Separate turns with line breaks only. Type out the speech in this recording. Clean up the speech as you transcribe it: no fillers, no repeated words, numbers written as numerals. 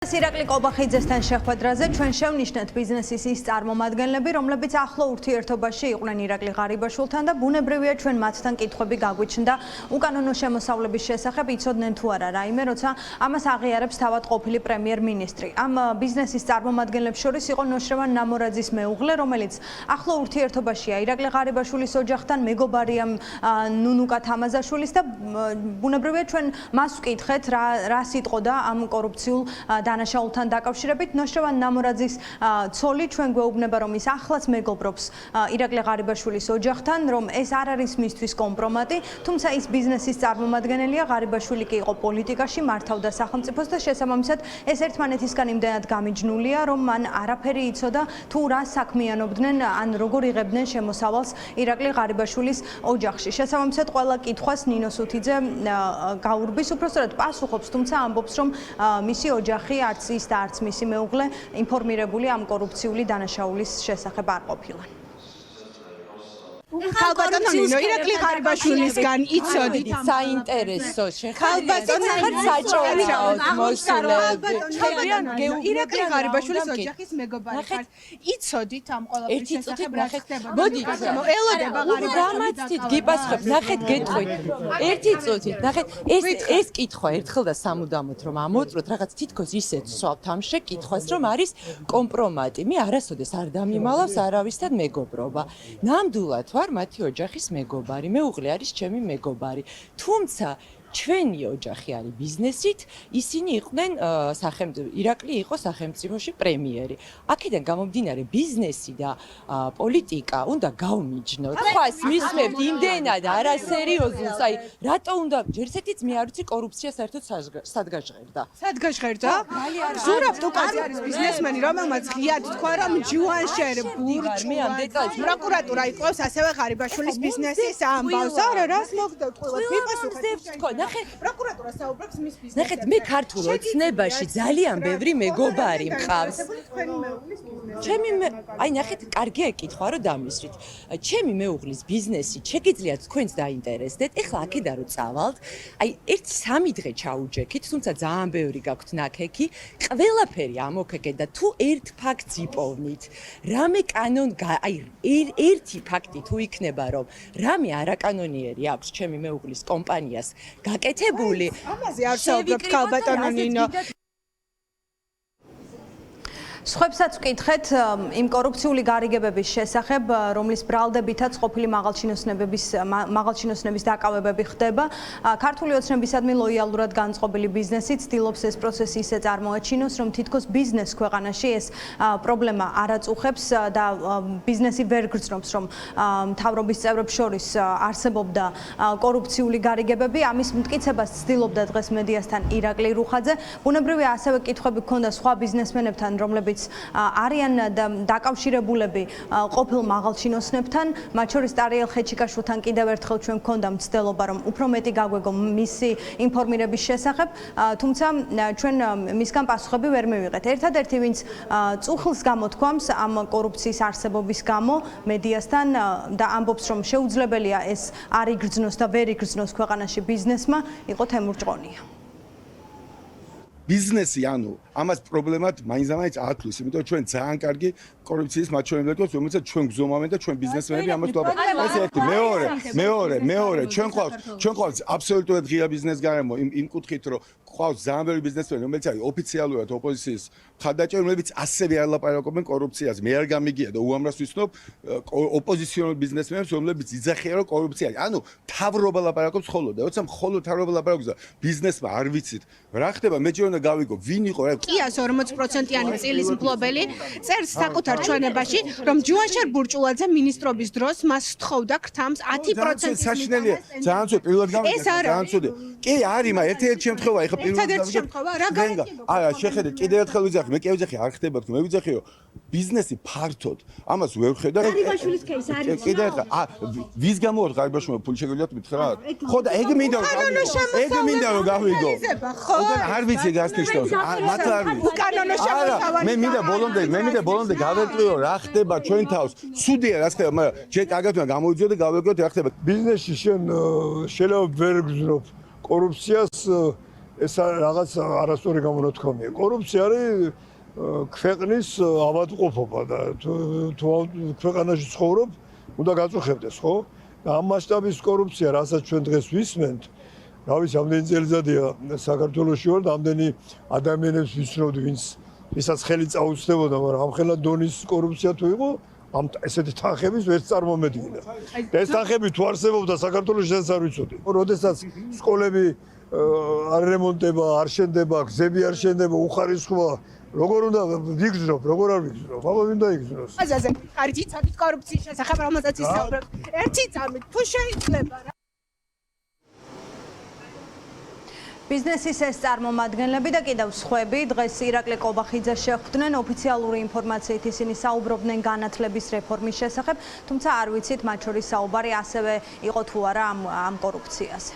ირაკლი კობახიძესთან შეხვედრაზე ჩვენ შევნიშნეთ ბიზნესის ის წარმომადგენლები, რომლებიც ახლო ურთიერთობაში იყვნენ ირაკლი ღარიბაშვილთან და ბუნებრივია ჩვენ მათთან კითხვები გაგვიჩნდა უკანონო შემოსავლების შესახებ, იცოდნენ თუ არა რაიმე, როცა ამას აღიარებს თავად ყოფილი პრემიერ-მინისტრი. ამ ბიზნესის წარმომადგენლებს შორის იყო ნოშრევან ნამორაძის მეუღლე, რომელიც ახლო ურთიერთობაშია ირაკლი ღარიბაშვილის ოჯახთან, მეგობარია ნუნუკა თამაზაშვილის და ბუნებრივია ჩვენ მას ვკითხეთ რა სიტყოდა ამ კორუფციულ დანაშაულთან დაკავშირებით. ნოშრევან ნამორაძის ცოლი ჩვენ გვეუბნება, რომ ის ახლაც მეგობრობს ირაკლი ღარიბაშვილის ოჯახთან, რომ ეს არ არის მისთვის კომპრომატი, თუმცა ის ბიზნესის წარმომადგენელია, ღარიბაშვილი კი იყო პოლიტიკაში, მართავდა სახელმწიფოს და შესაბამისად ეს ერთმანეთისგან იმდენად გამიჯნულია, რომ მან არაფერი იცოდა თუ რა საქმიანობდნენ ან როგორ იღებდნენ შემოსავალს ირაკლი ღარიბაშვილის ოჯახში. შესაბამისად ყველა კითხვას ნინო სუთიძე გაურბის, უпростоრად პასუხობს, თუმცა ამბობს, რომ მისი ოჯახი არც ის და არც მისი მეუღლე ინფორმირებული ამ კორუფციული დანაშაულის შესახებ არ ყოფილან.
ხალბატონო ირაკლი ღარიბაშვილისგან იცოდით
საინტერესო ხალბატონო საჭიროა მოსულები
ირაკლი ღარიბაშვილის ოჯახის მეგობარი ხართ იცოდით ამ ყველაფრის შესახებ რა ხდება
მოდი
ელოდება
გამაცდით გიპასუხებ ნახეთ გეტყვით ერთი წუთით ნახეთ ეს კითხვა ერთხელ და სამუდამოდ რომ ამოწროთ რაღაც თითქოს ისეთ სვავთ ამ შეკითხვას რომ არის კომპრომატი მე არასოდეს არ დამიმალავს არავისთან მეგობრობა ნამდვილად ვარ მათი ოჯახის მეგობარი, მეუღლე არის ჩემი მეგობარი. თუმცა ჩვენი ოჯახი არის ბიზნესით, ისინი იყვნენ ირაკლი იყო სახელმწიფოში პრემიერი. აქედან გამომდინარე ბიზნესი და პოლიტიკა უნდა გავმიჯნოთ. ხას მისმევთ იმდენად არასერიოზულს, აი რატო უნდა ჯერცეთიც მე არ ვიცი კორუფცია საერთოდ სად გაჟღერდა.
სად გაჟღერდა? ზურაბ ტუკაძე არის ბიზნესმენი, რომელმაც ღიად თქვა, რომ ჯუანშერ
მე ამ დეტალებს
პროკურატურა იკვლევს ასევე ღარიბაშვილის ბიზნესის ამბავს. არა, რას მოგდევთ ყველას მიპასუხეთ. პროკურატურა საუბრობს მის ბიზნესზე.
ნახეთ, მე ქართულ ოცნებაში ძალიან ბევრი მეგობარი მყავს. ჩემი აი ნახეთ, კარგია ეკითხვა რომ დამისვით. ჩემი მეუღლის ბიზნესი შეგიძლიათ თქვენც დაინტერესდეთ. ეხლა აქედან რომ წავალთ, აი 1-3 დღე ჩაუჯექით, თუმცა ძალიან ბევრი გაქვთ ნაქექი, ყველაფერი ამოქეკეთ და თუ ერთ ფაქტს იპოვნით, რამე აი ერთი ფაქტი თუ იქნება რომ რამე არაკანონიერი აქვს ჩემი მეუღლის კომპანიას გაკეთებული
ამაზე არ საუბრობთ ხალბატონო ნინო
სხვებსაც ვკითხეთ იმ კორუფციული გარიგებების შესახებ, რომლის ბრალდებითაც ყოფილი მაღალჩინოსნების დაკავებები ხდება. ქართული ოცნებისადმი ლოიალურად განწყობილი ბიზნესი ცდილობს ეს პროცესი ისე წარმოაჩინოს, რომ თითქოს ბიზნეს ქვეყანაში ეს პრობლემა არ აწუხებს და ბიზნესი ვერ გრძნობს, რომ მთავრობის წევრებს შორის არსებობდა კორუფციული გარიგებები. ამის მტკიცებას ცდილობდა დღეს მედიასთან ირაკლი რუხაძე. ბუნებრივია ასევე კითხვები ჰქონდა სხვა ბიზნესმენებთან, რომლებიც არიან დაკავშირებულები ყოფილ მაღალჩინოსნებთან, მათ შორის ტარიელ ხეჩიკაშვილთან კიდევ ერთხელ ჩვენ გვქონდა მცდელობა, რომ უფრო მეტი გაგვეგო მისი ინფორმირების შესახებ, თუმცა ჩვენ მისგან პასუხები ვერ მივიღეთ. ერთადერთი, ვინც წუხლს გამოთქვამს ამ კორუფციის არსებობის გამო მედიასთან და ამბობს, რომ შეუძლებელია ეს არ იგრძნოს და ვერ იგრძნოს ქვეყანაში ბიზნესმა, იყო თემურ ჭყონია.
ბიზნესი ანუ ამას პრობლემად მაინც ათვლის, იმიტომ ჩვენ ძალიან კარგი კორუფციის მაჩვენებლებს, რომელსაც ჩვენ გზომავენ და ჩვენ ბიზნესმენები ამას ვაბა. ეს ერთი, მეორე, ჩვენ ყავს აბსოლუტურად ღია ბიზნეს გარემო იმ კუთხით, რომ ყავს ძალიან ბევრი ბიზნესმენი, რომელიც არის ოფიციალურად ოპოზიციის მხარდაჭერი, რომლებიც ასევე არ ლაპარაკობენ კორუფციაზე. მე არ გამიგია და უამრას ვიცნობ ოპოზიციონალ ბიზნესმენებს, რომლებიც იძახიან, რომ კორუფცია არის. ანუ მთავრობა ლაპარაკობს ხოლმე და როცა მხოლოდ მთავრობა ლაპარაკობს და ბიზნესმა არ ვიცით რა ხდება, მე ჯერ უნდა გავიგო, ვინ იყო რა.
კიას 40%-იანი წილის მფლობელი წერს საკუთარ ჩვენებაში, რომ ჯუანშერ ბურჭულაძე მინისტრობის დროს მას სთხოვდა ქრთამს 10%-ის
საშნელია. ძალიან ცუდია, პირველად გამიგე, ძალიან ცუდია. კი, არის, მაგრამ ერთ-ერთი შემთხვევა, ეხლა
ერთადერთი შემთხვევა, რა გარიგება?
არა, შეხედეთ, კიდევ ერთხელ ვიძახი, მე კი ვიძახი, არ ხდება თქო, მე ვიძახი, რომ ბიზნესი ფართოდ, ამას ვერ ხედავ.
ღარიბაშვილის кейსი არის.
კიდევ ერთხელ, ვის გამოვარ ღარიბაშვილმა ფული შეგიძლიათ მითხრათ? ხო და ეგ მინდა რომ გავიგო. ხო და არ ვიცი გასნიშნავს. მართლა არ ვიცი.
უკანონო შემოსავალი.
მე მინდა ბოლომდე გავეტყვიო რა ხდება ჩვენ თავს. ცუდია რა ხდება, მაგრამ ჯერ კარგად უნდა გამოვიძიო და გავეგოთ რა ხდება.
ბიზნესში შენ შეიძლება ვერ გზნობ კორუფციას ეს რაღაც არასწორი გამონათქვამია. კორუფცია არის ქვეყნის ავადმყოფობა და თუ ქვეყანაში ცხოვრობ, უნდა გაწუხებდეს, ხო? და ამ მასშტაბის კორუფცია, რასაც ჩვენ დღეს ვისმენთ, რა ვიცი, ამდენი წელიწადია საქართველოში ვარ და ამდენი ადამიანებს ვიცნობდი, ვისაც ხელი წაუწდებოდა, მაგრამ ამ ხელა დონის კორუფცია თუ იყო, ამ ესეთი თანხების ვერც წარმომედგინა. და ეს თანხები თუ არსებობდა საქართველოში, ეს არ ვიცოდი. როდესაც სკოლები არ რემონტდება, არ შენდება, გზები არ შენდება, უხარისხოა, როგორ უნდა ვიგრძნობ, როგორ არ ვიგრძნობ? აბა ვინ დაიგრძნოს?
აზაზე კარგი ცოტა კორუფციის შესახებ რომელსაც ისაუბრებთ. ერთი წამით თუ შეიძლება რა
ბიზნესის ეს წარმომადგენლები და კიდევ სხვები დღეს ირაკლი ყობახიძეს შეხვდნენ ოფიციალური ინფორმაციით ისინი საუბრობდნენ განათლების რეფორმის შესახებ, თუმცა არ ვიცით მათ შორის საუბარი ასევე იყო თუ არა ამ კორუფციაზე.